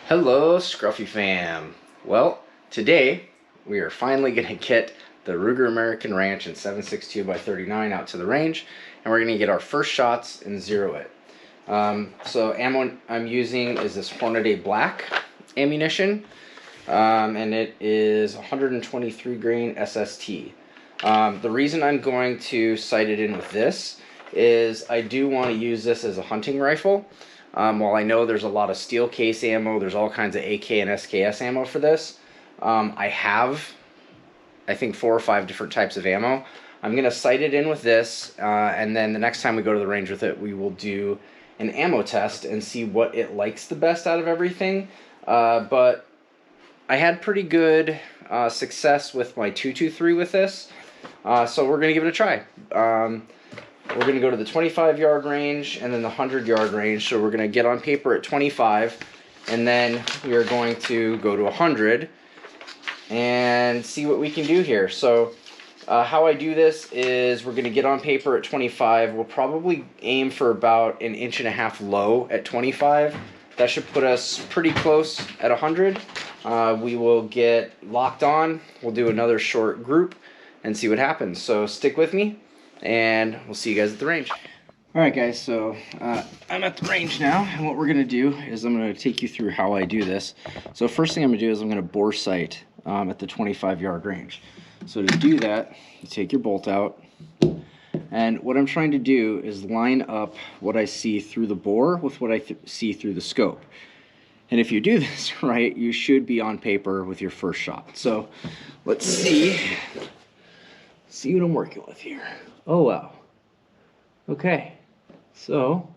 Hello, Scruffy fam. Well, today we are finally going to get the Ruger American Ranch in 7.62 by 39 out to the range, and we're going to get our first shots and zero it. So ammo I'm using is this Hornady Black ammunition, and it is 123 grain SST. The reason I'm going to sight it in with this is I do want to use this as a hunting rifle. While I know there's a lot of steel case ammo, there's all kinds of AK and SKS ammo for this. I have, I think, 4 or 5 different types of ammo. I'm going to sight it in with this, and then the next time we go to the range with it, we will do an ammo test and see what it likes the best out of everything. But I had pretty good success with my 223 with this, so we're going to give it a try. We're going to go to the 25-yard range and then the 100-yard range. So we're going to get on paper at 25, and then we are going to go to 100 and see what we can do here. So how I do this is we're going to get on paper at 25. We'll probably aim for about 1.5 inches low at 25. That should put us pretty close at 100. We will get locked on. We'll do another short group and see what happens. So stick with me, and we'll see you guys at the range. Alright guys, so I'm at the range now, and what we're going to do is I'm going to take you through how I do this. So first thing I'm going to do is I'm going to bore sight at the 25-yard range. So to do that, you take your bolt out, and what I'm trying to do is line up what I see through the bore with what I see through the scope. And if you do this right, you should be on paper with your first shot. So let's see what I'm working with here. Oh wow. Okay, so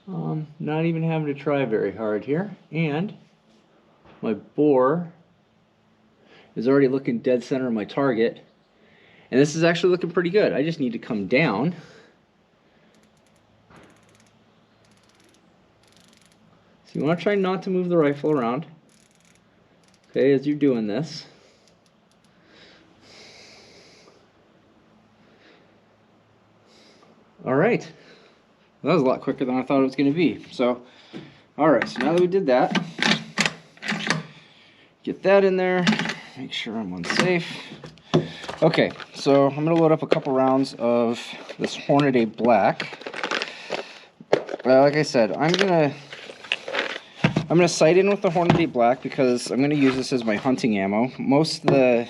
not even having to try very hard here, and my bore is already looking dead center of my target, and this is actually looking pretty good. I just need to come down so you want to try not to move the rifle around, okay, as you're doing this. Alright, that was a lot quicker than I thought it was going to be. So, alright, so now that we did that, get that in there, make sure I'm unsafe. Okay, so I'm going to load up a couple rounds of this Hornady Black. Like I said, I'm going to sight in with the Hornady Black because I'm going to use this as my hunting ammo. Most of the,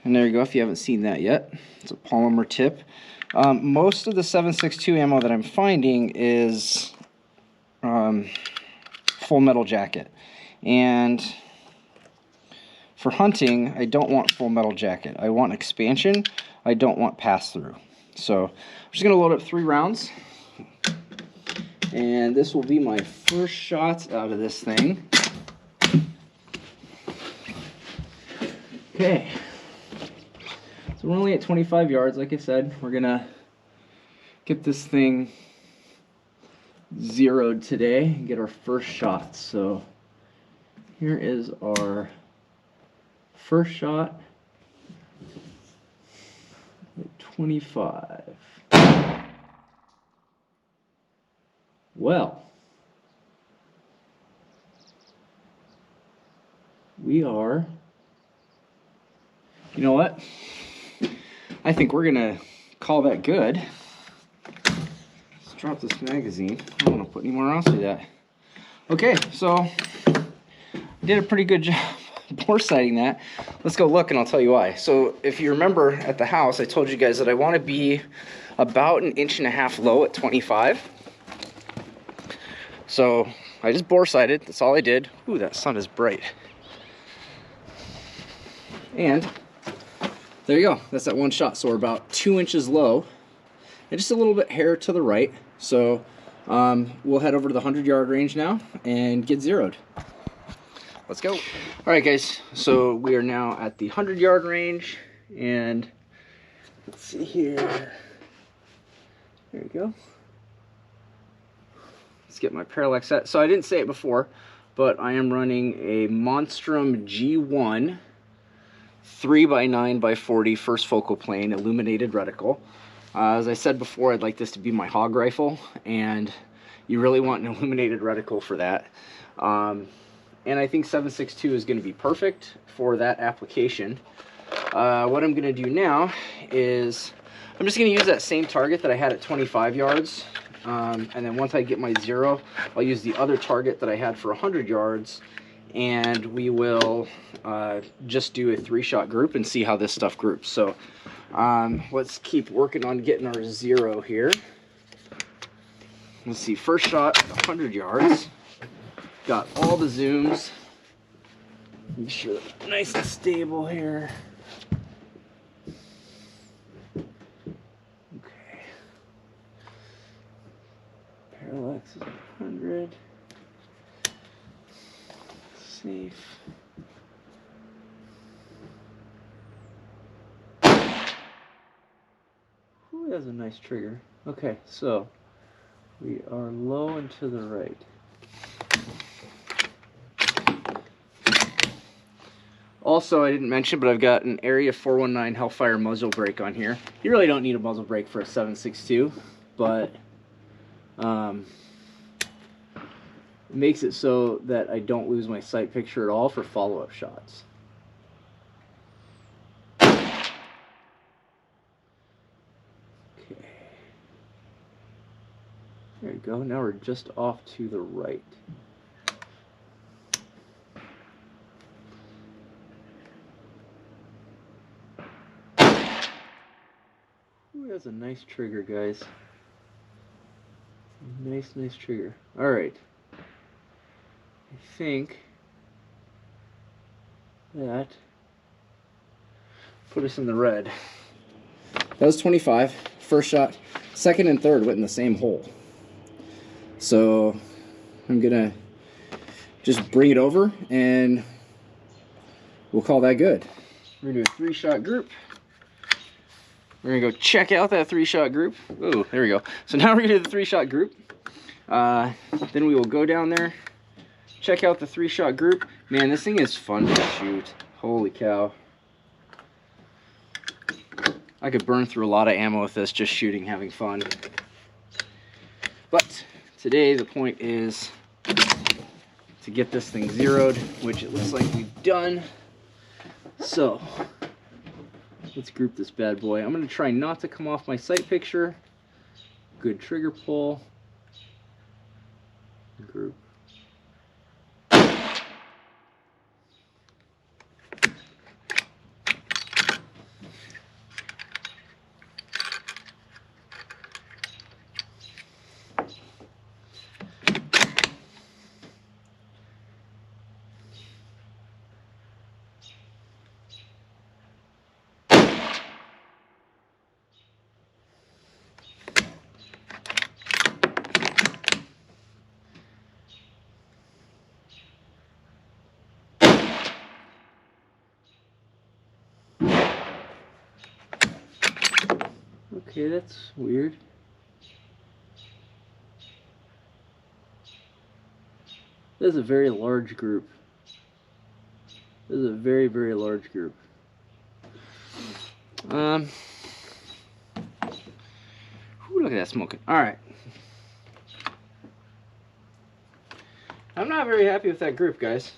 and there you go, if you haven't seen that yet, it's a polymer tip. Most of the 7.62 ammo that I'm finding is full metal jacket, and for hunting I don't want full metal jacket. I want expansion. I don't want pass-through. So I'm just going to load up 3 rounds, and this will be my first shot out of this thing. Okay. So we're only at 25 yards, like I said. We're gonna get this thing zeroed today and get our first shot. So here is our first shot at 25. Well, we are, you know what? I think we're gonna call that good. Let's drop this magazine. I don't want to put any more rounds through that. Okay, so I did a pretty good job bore sighting that. Let's go look and I'll tell you why. So if you remember at the house, I told you guys that I want to be about 1.5 inches low at 25. So I just bore sighted. That's all I did. Ooh, that sun is bright. And there you go, that's that one shot. So we're about 2 inches low and just a little bit hair to the right. So we'll head over to the 100-yard range now and get zeroed. Let's go. Alright guys, so we are now at the 100-yard range, and let's see here. There we go. Let's get my parallax set. So I didn't say it before, but I am running a Monstrum G1 3x9x40 first focal plane illuminated reticle. As I said before, I'd like this to be my hog rifle, and you really want an illuminated reticle for that. And I think 7.62 is going to be perfect for that application. What I'm going to do now is I'm just going to use that same target that I had at 25 yards. And then once I get my 0, I'll use the other target that I had for 100 yards. And we will just do a 3-shot group and see how this stuff groups. So let's keep working on getting our 0 here. Let's see, first shot, 100 yards. Got all the zooms. Make sure they're nice and stable here. Okay. Parallax is 100. Safe. Ooh, that's a nice trigger. Okay, so we are low and to the right. Also, I didn't mention, but I've got an Area 419 Hellfire muzzle brake on here. You really don't need a muzzle brake for a 7.62, but it makes it so that I don't lose my sight picture at all for follow-up shots. Okay. There you go. Now we're just off to the right. That's a nice trigger, guys. Nice trigger. Alright. I think that put us in the red. That was 25. First shot. Second and third went in the same hole. So I'm gonna just bring it over and we'll call that good. We're gonna do a 3-shot group. We're going to go check out that 3-shot group. Oh, there we go. So now we're going to do the 3-shot group. Then we will go down there, check out the 3-shot group. Man, this thing is fun to shoot. Holy cow. I could burn through a lot of ammo with this just shooting, having fun. But today the point is to get this thing zeroed, which it looks like we've done. So let's group this bad boy. I'm going to try not to come off my sight picture. Good trigger pull. Group. Okay, that's weird. This is a very large group. This is a very, very large group. Ooh, look at that smoking. Alright. I'm not very happy with that group, guys.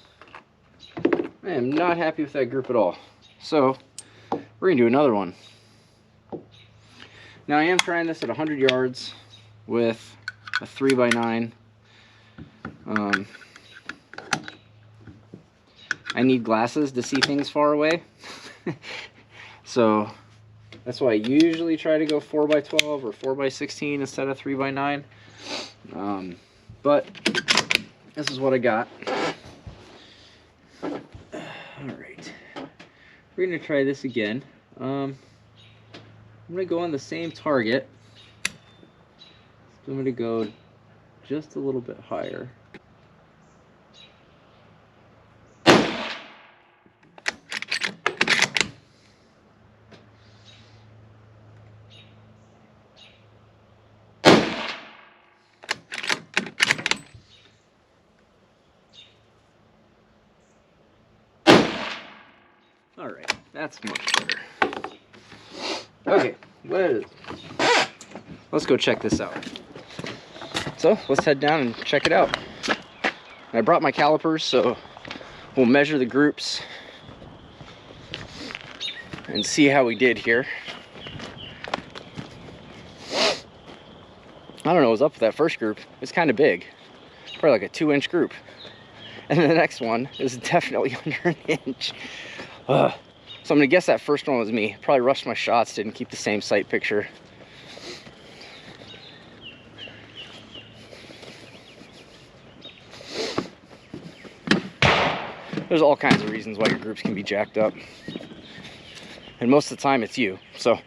I am not happy with that group at all. So, we're going to do another one. Now I am trying this at 100 yards with a 3x9. I need glasses to see things far away. So that's why I usually try to go 4x12 or 4x16 instead of 3x9. But this is what I got. Alright. We're going to try this again. I'm going to go on the same target. So I'm going to go just a little bit higher. Alright, that's much better. Okay, let's go check this out. So let's head down and check it out. I brought my calipers, so we'll measure the groups and see how we did here. I don't know what was up with that first group. It's kind of big, probably like a 2-inch group. And then the next one is definitely under an inch. So I'm gonna guess that first one was me. Probably rushed my shots, didn't keep the same sight picture. There's all kinds of reasons why your groups can be jacked up. And most of the time it's you, so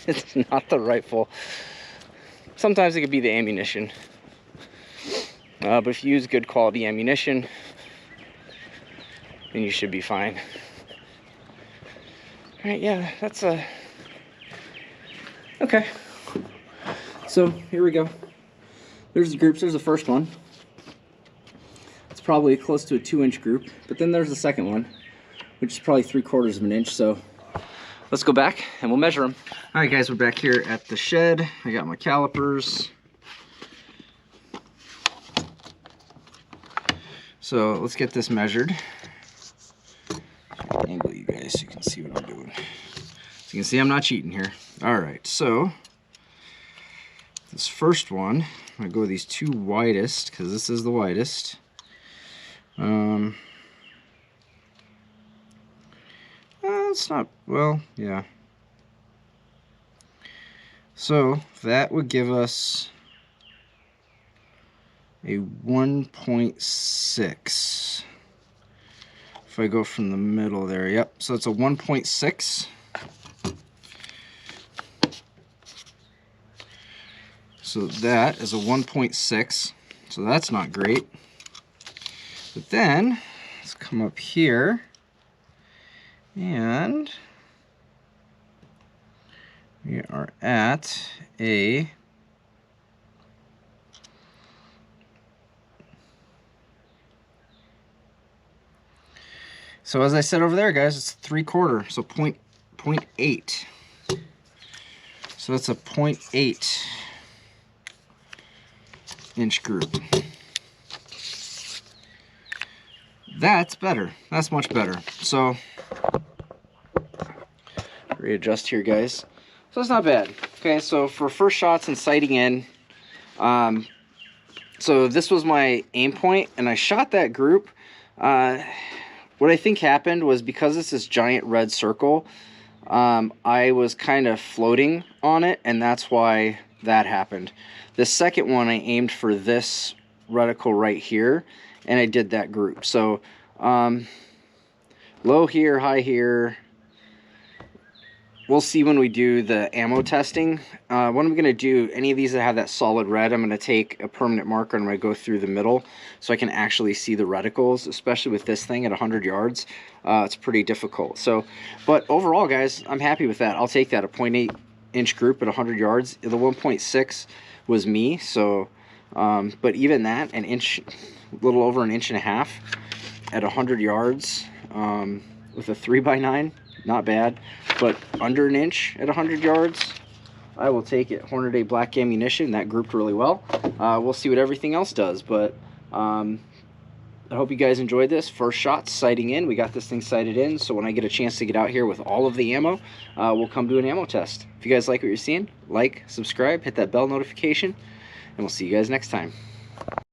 it's not the rifle. Sometimes it could be the ammunition. But if you use good quality ammunition, then you should be fine. All right, yeah, that's okay. So here we go. There's the groups. There's the first one. It's probably close to a 2-inch group. But then there's the second one, which is probably 3/4 of an inch. So let's go back and we'll measure them. All right, guys, we're back here at the shed. I got my calipers. So let's get this measured. Angle you guys so you can see what I'm doing. So you can see I'm not cheating here. All right, so this first one, I'm gonna go with these 2 widest because this is the widest. It's not, well, yeah. So that would give us a 1.6. If I go from the middle there, yep. So it's a 1.6. So that is a 1.6. So that's not great. But then let's come up here and we are at a so as I said over there, guys, it's 3/4, so 0.8. So that's a 0.8 inch group. That's better. That's much better. So readjust here, guys. So it's not bad. Okay, so for first shots and sighting in, so this was my aim point, and I shot that group. What I think happened was because it's this giant red circle, I was kind of floating on it, and that's why that happened. The second one, I aimed for this reticle right here, and I did that group. So low here, high here. We'll see when we do the ammo testing. What I'm going to do, any of these that have that solid red, I'm going to take a permanent marker and I'm going to go through the middle so I can actually see the reticles, especially with this thing at 100 yards. It's pretty difficult. So, but overall, guys, I'm happy with that. I'll take that, a 0.8 inch group at 100 yards. The 1.6 was me, so, but even that, an inch, a little over an inch and a half at 100 yards with a 3x9, not bad. But under an inch at 100 yards, I will take it. Hornady black ammunition, that grouped really well. We'll see what everything else does, but I hope you guys enjoyed this. First shots, sighting in. We got this thing sighted in, so when I get a chance to get out here with all of the ammo, we'll come do an ammo test. If you guys like what you're seeing, like, subscribe, hit that bell notification, and we'll see you guys next time.